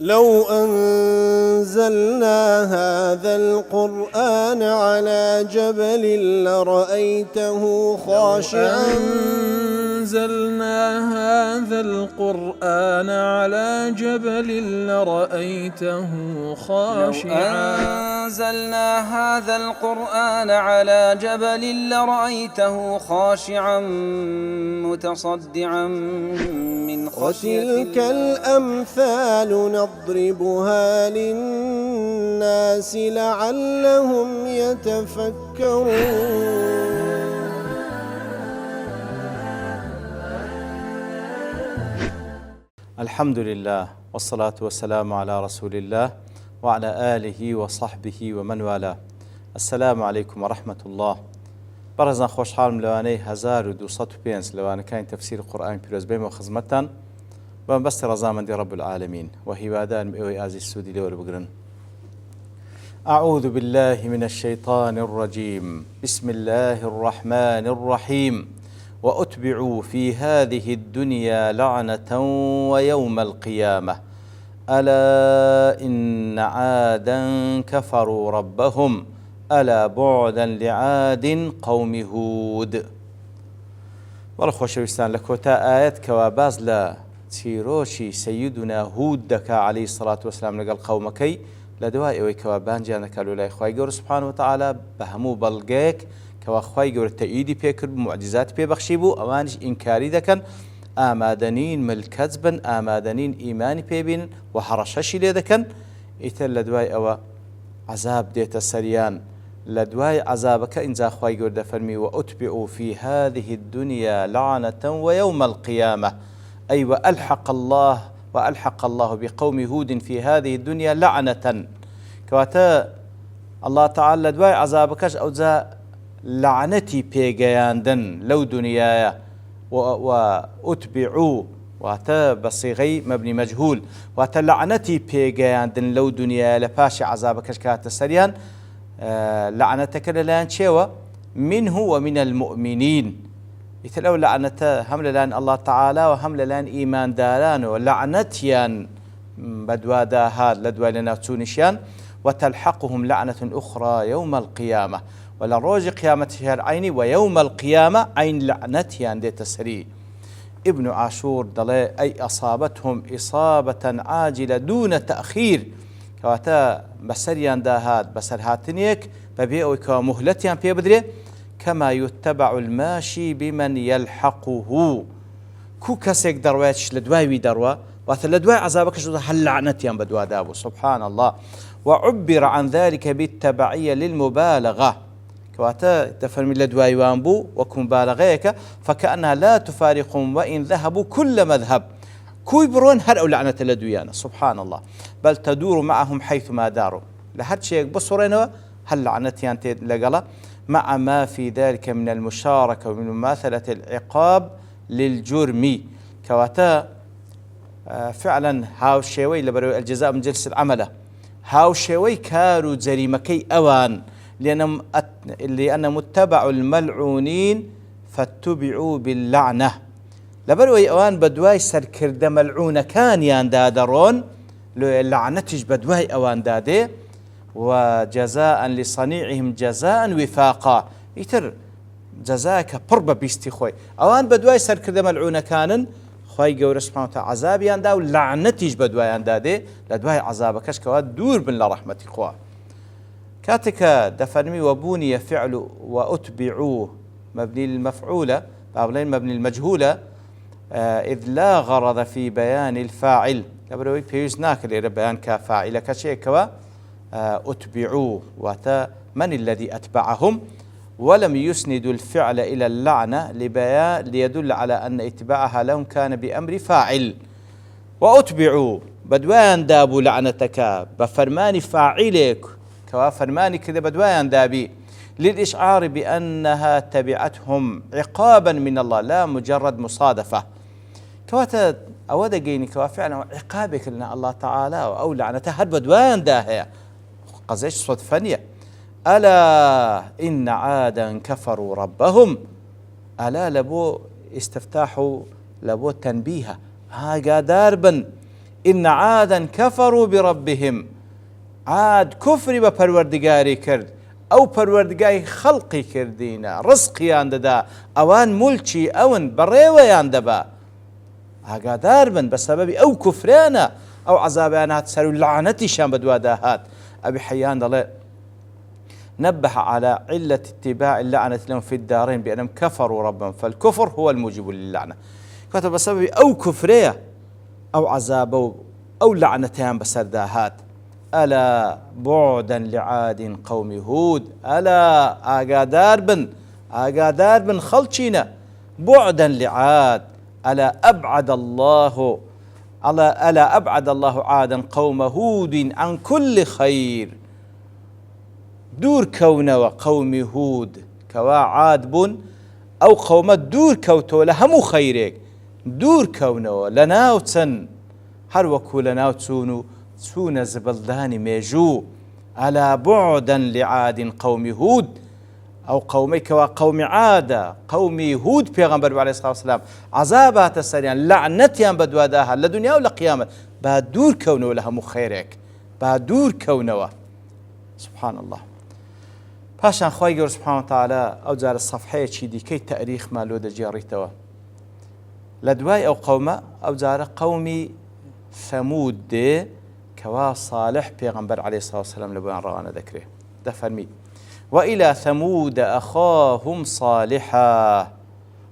لو أنزلنا هذا القرآن على جبل لرأيته خاشعا أنزلنا هذا القرآن على جبل لرأيته خاشعا أنزلنا هذا القرآن على جبل لرأيته خاشعا متصدعا من خشية وتلك الأمثال نضربها للناس لعلهم يتفكرون. الحمد لله والصلاة والسلام على رسول الله وعلى آله وصحبه ومن والاه. السلام عليكم ورحمة الله. بەڕێزان خۆشحاڵم لەوانەی 1205 لەوانەکانی تەفسیر قورئانی پیرۆز بێمەوە خزمەتتان بەمبەستی ڕەزامەندی رب العالمین و هیوادارم ئێوەی ئازیز سوودی لێوە بگرن. أعوذ بالله من الشيطان الرجيم. بسم الله الرحمن الرحيم. وأتبعوا في هذه الدنيا لعنة ويوم القيامة ألا إن عادا كفروا ربهم ألا بعدا لعاد قوم هود. وەڵە خۆشەویستان لە کۆتا ئاەت کەوا باز لە چیرۆشی سەیدنا هود دەکا عەلەیهی سەڵات وەسەلام لەگەڵ قەومەکەی لە دوای ئەوەی کەوا بانجیان دەکا لە لای خوای گەورە سوبحانەهو وتەعالا بە هەموو بەڵگەیەک کەوا خوای گەورە تەئیدی پێکرد موعجزات پێبەخشی بوو ئەوانیش ئینکاری دەکەن ئامادەنین ملکەت بن ئامادەنین ئیمانی پێبینن و هەڕەشەشی لێ دەکەن ئیتر لە دوای ئەوە عەزاب دێتە سەریان لە دوای عەزابەکە ئینجا خوای گەورە دەفەرمی وأتبعوا في هذه الدنيا لعنة ويوم القيامة أي وألحق الله بقوم هود في هذه الدنيا لعنة كواتا الله تعالى دوای عەزابەکەش ئەوجا لعنەتی پێگەیاندن لەو دنیایە وأتبعوا واتە بەصیغەی مەبنی مەجهول واتە لعنەتی پێگەیاندن لەو دنیایە لە پاشی عەزابەکەش کاتە سەریان لعنەتەکە لەلایەن چێوە منه ومن المؤمنين ئیتر ئەو لعنەتە هەم لەلایەن الله تعالى و هەم لەلایەن ئیماندارانەوە لعنەتیان بەدوادا هات لە دوای لەناوچوونیشیان وتلحقهم لعنة أخرى يوم القيامة ولا روج قيامته العين ويوم القيامة عين لعنتيان ديت سري. ابن عاشور دلي أي أصابتهم إصابة عاجلة دون تأخير كواتا بسريان داهات بسر هاتنيك ببيئو كمهلتيان في بدري كما يتبع الماشي بمن يلحقه كو كسيك درواتش لدواي دروا واتا لدواي عذابك شو هل لعنتيان بدوا دابو سبحان الله. وعبر عن ذلك بالتبعية للمبالغة كواتا تفرمي لدواي وانبو وكمبالغيك فكأنها لا تفارقهم وإن ذهبوا كل مذهب كوي برون هر أو لعنة لدويانا سبحان الله بل تدور معهم حيثما داروا لحد شيء بصورينوا هل لعنتيان لقلا مع ما في ذلك من المشاركة ومن مماثلة العقاب للجرم كواتا فعلا هاو الشيوي لبرو الجزاء من جنس العمله هاو شوي كارو جريمكي أوان لأن متبع الملعونين فاتبعوا باللعنة لبروي أوان بدواي سركرد ملعون كان ياندادرون لعنتج بدواي أوان دادي وجزاء لصنيعهم جزاء وفاقا يتر جزاك بربا بيستي خوي أوان بدواي سركرد ملعون كانن خوای گەورە سوبحانەهو وتەعالا عەزابیاندا و لعنەتیش بە دوایاندا دێ لە دوای عەزابەکەش کەوا دوور بن لە ڕەحمەتی خوا. کاتێککە دەفەرمی وبوني فعل وأتبعوه مبني المفعولة بابلين مبني المجهولة إذ لا غرض في بيان الفاعل لبروي بيوز ناكل إلى بيان كفاعل كشيكوا أتبعوه واتا من الذي أتبعهم ولم يسند الفعل إلى اللعنة ليدل على أن اتباعها لهم كان بأمر فاعل. وأتبعوا بدوان دابوا لعنتك بفرمان فاعلك كوا فرماني كذا بدوان دابي للإشعار بأنها تبعتهم عقابا من الله لا مجرد مصادفة كواتا أودا جيني كوا فعلا عقابك لنا الله تعالى أو لعنته هل بدوان داهية قزيش صدفانية. ألا إن عادا كفروا ربهم ألا لبو استفتاحوا لبو تنبيها ها قادار بن إن عادا كفروا بربهم عاد كفري بپروردگاری کرد أو پروردگاری خلقی کردینا رزقیان دەدا ئەوان مولچی ئەون بەڕێوەیان دەبا ئاگادار بن بسبب أو كفرانە أو عذابیان هات سەر و لعنەتیشان بەدوادا هات. أبي حيان دەڵێ نبه على علة اتباع اللعنة لهم في الدارين بأنهم كفروا ربهم فالكفر هو الموجب للعنة. كتب بسبب أو كفرية أو عذاب أو لعنتان بسرداهات. ألا بعدا لعاد قوم هود ألا آقادار بن خلشينا بعدا لعاد ألا أبعد الله عادا قوم هود عن كل خير دور كونوا قوم هود كوا عاد بن أو قوم دور كوتو لهم خيرك دور كونوا لناوتن هر وكو لناوتسونو سون زبلدان ميجو ألا بعدا لعاد قوم هود أو قوميك وقوم عاد قوم هود پیغمبر عليه الصلاة والسلام عذابات السريان لعنتيان بدواداها لدنيا ولا قيامة بعد دور كونه لهم خيرك بعد دور كونه سبحان الله. پاشان خوای گەورە سبحانه وتعالى ئەو جارە سەفحەیەکی دیکەی تەریخمان لۆ دەجێڕیتەوە لە دوای ئەو قەومە ئەو جارە قەومی ثەمود دێ كوا صالح پیغمبر عليه الصلاة والسلام لبوان روانه ذكره دفرمي وإلى ثمود أخاهم صالحا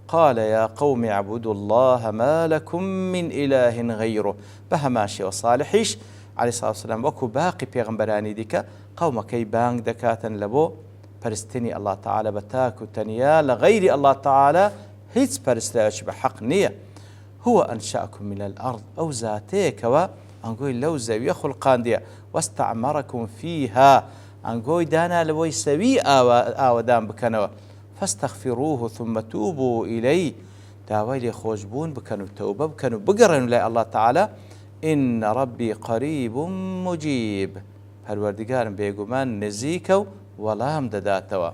قال يا قوم اعبدوا الله ما لكم من إله غيره بهماشي وصالحيش عليه الصلاة والسلام وكو باقي پیغمبراني ديك قوم كي بانك دكاتا لبو پرستني الله تعالى بتاكو تنيا لغير الله تعالى هيتس پرستاش بحق نية هو أنشأكم من الأرض أو ذاتيك أنقول لو زاوية خلقان دي واستعمركم فيها أنقول دانا لوي سوي آودان بكنوا فاستغفروه ثم توبوا إليه داويلي خوشبون بكنوا توبة بكنوا بقرنوا لي الله تعالى إن ربي قريب مجيب هالوردقان بيقومان نزيكو ولام دداتوا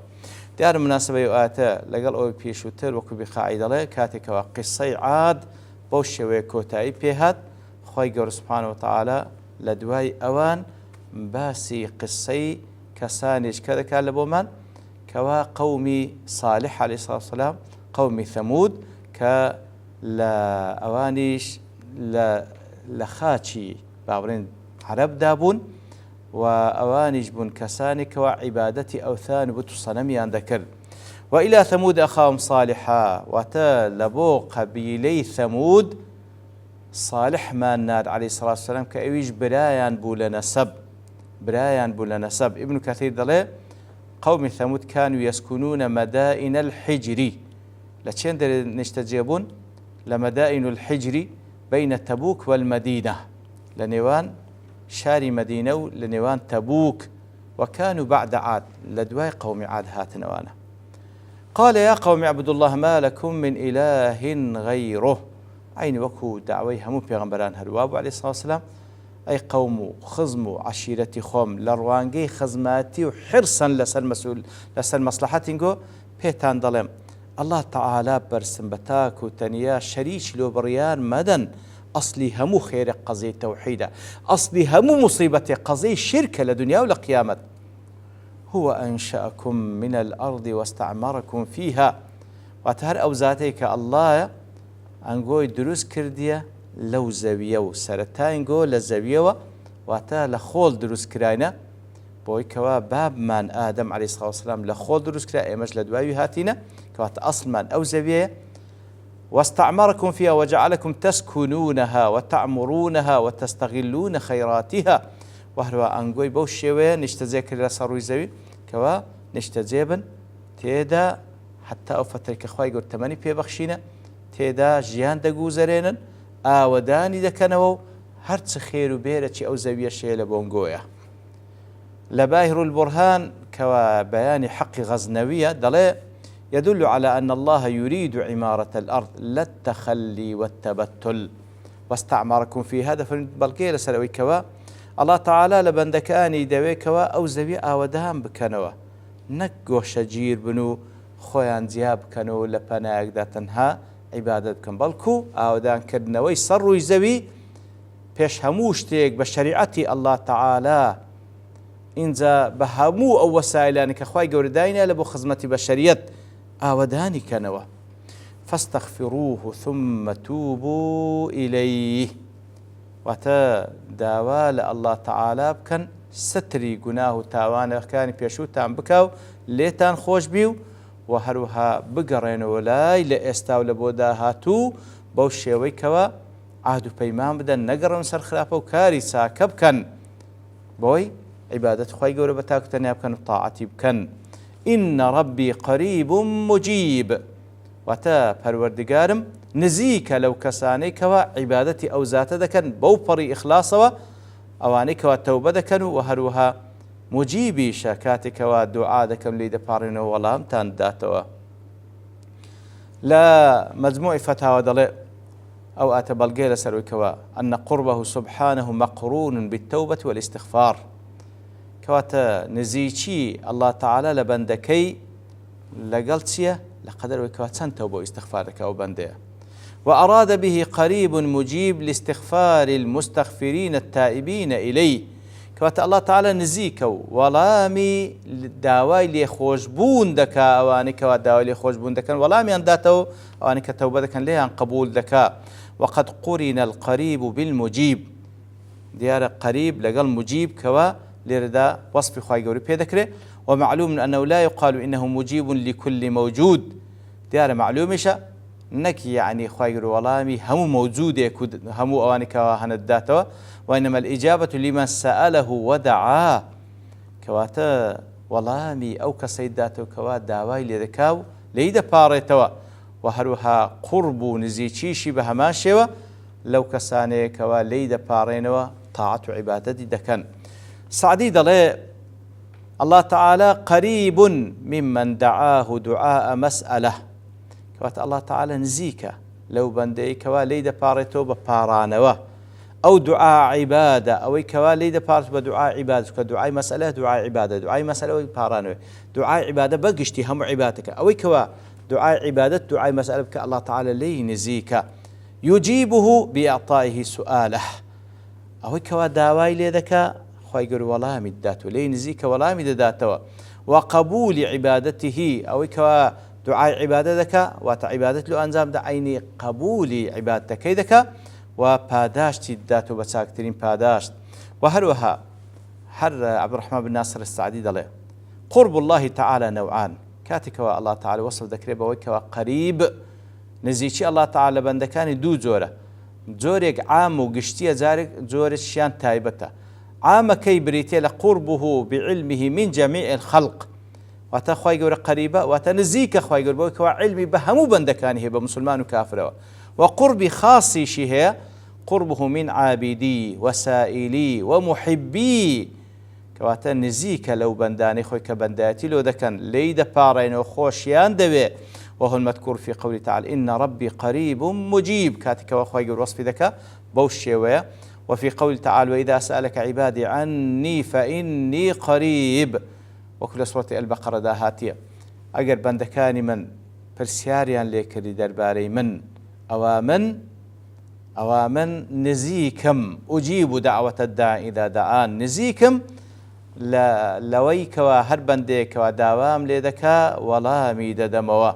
دار مناسبة يؤاتا لقل أوي بيشوتر وكو بقاعدة لي كاتك وقصي عاد بوشي ويكوتاي بيهات خوای گەورە سبحانه وتعالى لە دوای ئەوان باسی قسەی کەسانێک کە دەکات لە بۆمان کەوا قەومی صالح عليه الصلاة والسلام قەومی ثەمود کە لە ئەوانیش لە خاچی باوڕێن عەرەبدا بوون و ئەوانیش بوون کەسانی کەوا عیبادەتی ئەوثان و بت و سەنەمیان دەکرد. وإلى ثمود أخاهم صالحا واتە لە بۆ قەبیلەی ثەمود صالح ما ناد عليه الصلاة والسلام كأويج برايان بولا نسب ابن كثير دلي قوم ثمود كانوا يسكنون مدائن الحجر لچين در نشتجيبون لمدائن الحجر بين تبوك والمدينة لنيوان شاري مدينة لنيوان تبوك وكانوا بعد عاد لدواي قوم عاد هاتنوانا قال يا قوم اعبدوا الله ما لكم من إله غيره عين وكو دعوي همو پیغمبران هرواب عليه الصلاة والسلام أي قوم خزم عشيرتي خوم لروانجي خزماتي وحرصا لسر مصلحتينجو بيتان ظلم الله تعالى برسم بتاك وتنيا شريش لو بريان مدن أصلي همو خير قضية توحيدة أصلي همو مصيبة قضية شركة لدنيا ولا قيامة هو أنشأكم من الأرض واستعمركم فيها واتهر أوزاتيك الله أنقول دروس كردية لو زاوية وسرتاين قول لزاوية واتا لخول دروس كراينا بوي كوا باب من آدم عليه الصلاة والسلام لخول دروس كراينا مجل دواوي هاتينا كوات أصل من أو زاوية واستعمركم فيها وجعلكم تسكنونها وتعمرونها وتستغلون خيراتها وهروا أنقول بوشيوه نشتزيك لسروي زاوي كوا نشتزيبن تيدا حتى أو فترك أخوي قول تماني بي بخشينا تێدا ژیان دەگوزەرێنن ئاوەدانی دەکەنەوە و هەرچ خێر و بێرەی ئەو زەویەشەیە لە بۆنگۆیە. لە باهر البرهان کەوا بەیانی حەقی غەزنەویە دەڵێ يدل على أن الله يريد عمارة الأرض لا التخلي والتبتل واستعمركم في هذا بەڵگەیە لەسەر ئەوەی کەوا الله تعالى لە بەندەکانی دەوێت کەوا ئەو زەوی ئاوەدان بکەنەوە نەک گۆشەگیر بن و خۆیان جیا بکەنەوە لە پەنایەکدا تەنها عیبادەت بکەن بەڵکو ئاودانکردنەوەی سەر ڕووی زەوی پێش هەموو شتێک بە شەریعەتی ئەڵڵا تەعالا ئینجا بە هەموو ئەو وەسایلانی کە خوای گەورە داینە لە بۆ خزمەتی بەشەریەت ئاوەدانی کەنەوە. فاستغفروه ثم توبوا إليه واتە داوا لە ئەڵڵا تەعالا بکەن ستری گوناه و تاوانەکانی پێشووتان بکاو لێتان خۆش بی و هەروەها بگەڕێنەوە لای لە ئێستا و لە بۆ داهاتوو بەو شێوەی کەوە عهد و پەیمان بدەن، نەگەڕن سەر خراپە و کاری چاکە بکەن بۆی عیبادەت خوای گەورە بە تاکوتەنیا بکەن و تاعەتی بکەن. ئینە ڕەبی قەریب مجیب واتە پەروەردگارم نزیکە لەو کەسانەی کەوە عیبادەتی ئەو زاتە دەکەن بەو پەڕی ئیخلاسەوە، ئەوانەی کەوە تەوبە دەکەن و هەروەها مجیبیشە کاتێکەوە دوعا دەکەم لێی دەپاڕێنەوە وەڵامتان داتەوە. لە مەجموعی فتاوە دەڵێ ئەو ئاتە بەڵگەی لەسەرەوەیکەوە ئەنە قوربەه سبحانه مەقڕون بالتەوبەة والاستغفار کەواتە نزیکی ئەڵڵا تەعالا لە بەندەکەی لەگەڵ چییە؟ لە قەدەرەوەی کەوە چەند تەوبە و ئیستیغفار دەکا ئەو بەندەیە. وأراد به قريب مجيب لاستغفار المستغفرين التائبين إليه کەواتە ئەڵڵا تەعالا نزیکە و وەڵامی داوای لێخۆشبوون دەکا ئەوانەی کەوا داوای لێخۆشبوون دەکەن وەڵامیان داتەوە ئەوانەی کە تەوبە دەکەن لێیان قبول دەکا. وقد قرن القريب بالمجيب دیارە قەریب لەگەڵ مجیب کەوە لێرەدا وەصفی خوای گەورەی پێ دەکرێت. ومعلوم أنه لا يقال إنه مجيب لكل موجود دیارە معلومیشە نەک یعنی خوای گەورە وەڵامی هەموو مەوجودێک و هەموو ئەوانەی کەوا هەنت داتەوە. وإنما الإجابة لمن سأله ودعاه کەواتە وەڵامی ئەو کەسەی داتەوە کەوا داوای لێ دەکا و لێی دەپاڕێتەوە و هەروەها قورب و نزیکیشی بە هەمان شێوە لەو کەسانەیە کەوا لێی دەپاڕێنەوە تاعەت و عیبادەتی دەکەن. سعدی دەڵێ الله تعالى قريب ممن دعاه دعاء مسألة کەواتە الله تعالى نزیکە لەو بەندەی کەوا لێی دەپاڕێتەوە بە پاڕانەوە ئەو دوعا عیبادە ئەوەی کەوا لێی دەپارێت بە دوعا عیبادە کە دوعای مەسئلە دوعای عیبادە دوعای مەسئلەوەی پاڕانەوەی دوعای عیبادە بەگشتی هەموو عیبادەکە ئەوەی کەوا دوعای عیبادەت دوعای مەسئلە بکە الله تعالى لێی نزیکە. يجيبه بإعطائه سؤاله ئەوەی کەوا داوای لێ دەکا خوای گەورە وەڵامی دەداتەوە لێی نزیکە وەڵامی دەداتەوە. وقبول عیبادەته ئەوەی کەوا دوعای عیبادە دەکا واتە عیبادەت لە ئەنجام دا عینی قبولی عیبادەکەی دەکا و پاداشتی دەداتەوە بە چاکترین پاداشت. و هەروەها هەر عەبدوڕەحمان بن ناصر السعدی دەڵێ قرب الله تعالى نوعان کاتێکەوە الله تعالى وەصف دەکرێت بەوەی کەوا قەریب نزیکی الله تعالى بەندەکانی دوو جۆرە، جۆرێک عام و گشتیە جۆرێکیان تایبەتە. عامەکەی بریتێ لە قوربه بعلمه من جميع الخلق واتە خوای گەورە قەریبە واتە نزیکە خوای گەورە بەوەی کەوا علمی بە هەموو بەندەکانی هەیە بە مسلمان و کافرەوە. وقربی خاصیشی هەیە قربه من عابدی وسائلی ومحبی کەواتە نزیکە لەو بەندانەی خۆی کە بەندایەتی لۆ دەکەن لێی دەپاڕێنەوە خۆشیان دەوێ. وهو المذكور في قوله تعالى إن ربي قريب مجيب كاتك خوای گەورە وەصفی دەکا بەو شێوەیە. وفي قول تعالى وإذا سألك عبادي عني فإني قريب وكل سورة البقرة داهاتية ئەگەر بەندەکانی من پرسیاریان لێ کردی دەربارەی من ئەوا من نزیکم ئوجیب دعوة الداعی إذا دعان نزیکم لەوەی کەوا هەر بەندێکەوە داوام لێ دەکا وەڵامی دەدەمەوە.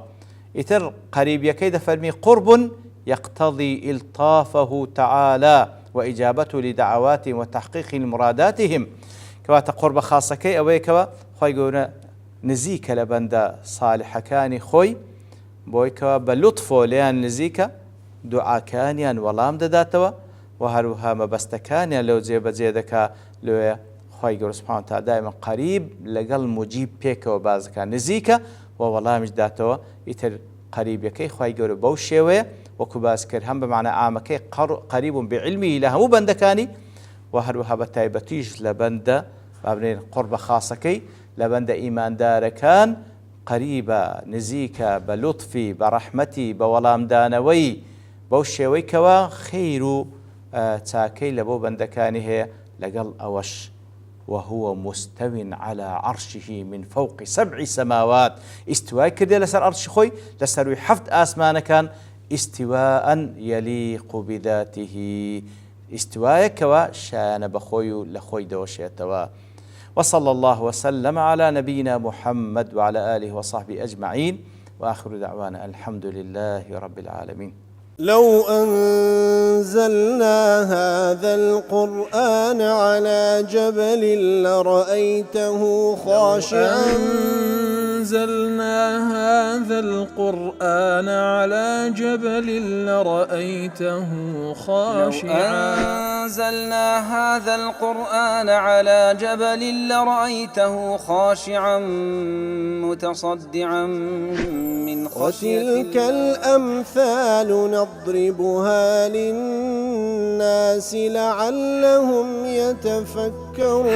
ئیتر قەریبیەکەی دەفەرمی قرب يقتضي إلطافه تعالى وإجابته لدعواتهم وتحقيق مراداتهم كواتا قرب خاصكي أوي كوا خوي قونا نزيك لبندا صالح كاني خوي بوي كوا بلطفو ليان نزيك دعا كانيان ولام دداتوا وهروها مبستكانيان لو زيب زيدك لو خوي قونا سبحانه وتعالى دائما قريب لقل مجيب بيك وبازكا نزيك وولامج داتوا يتر قريب يكي خوي قونا بوشيوه وەکو باس کرد هەم بەمعنە ئامەکەی قەریب بعلمی لە هەموو بەندەکانی و هەروەها بە تایبەتیش لە بەندە بابنێن قوربە خاسەکەی لە بەندە ئیماندارەکان قەریبە نزیکە بە لوتفی بە ڕەحمەتی بە وەڵامدانەوەی بەو شێوەی کەوە خەیر و چاکەی لە بۆ بەندەکانی هەیە لەگەڵ ئەوەش وهو مستو على عرشه من فوق 7 سماوات استواء كردي لسر عرش خوي لسر حفت آسمان كان استواء يليق بذاته ئیستوایەکەوە شایانە بەخۆی و لە خۆی دەوەشێتەوە. وصلى الله وسلم على نبينا محمد وعلى آله وصحبه أجمعين وآخر دعوانا الحمد لله رب العالمين. لو أنزلنا هذا القرآن على جبل لرأيته خاشعا أنزلنا هذا القرآن على جبل لرأيته خاشعا أنزلنا هذا القرآن على جبل لرأيته خاشعا متصدعا من خشية وتلك الأمثال نضربها للناس لعلهم يتفكرون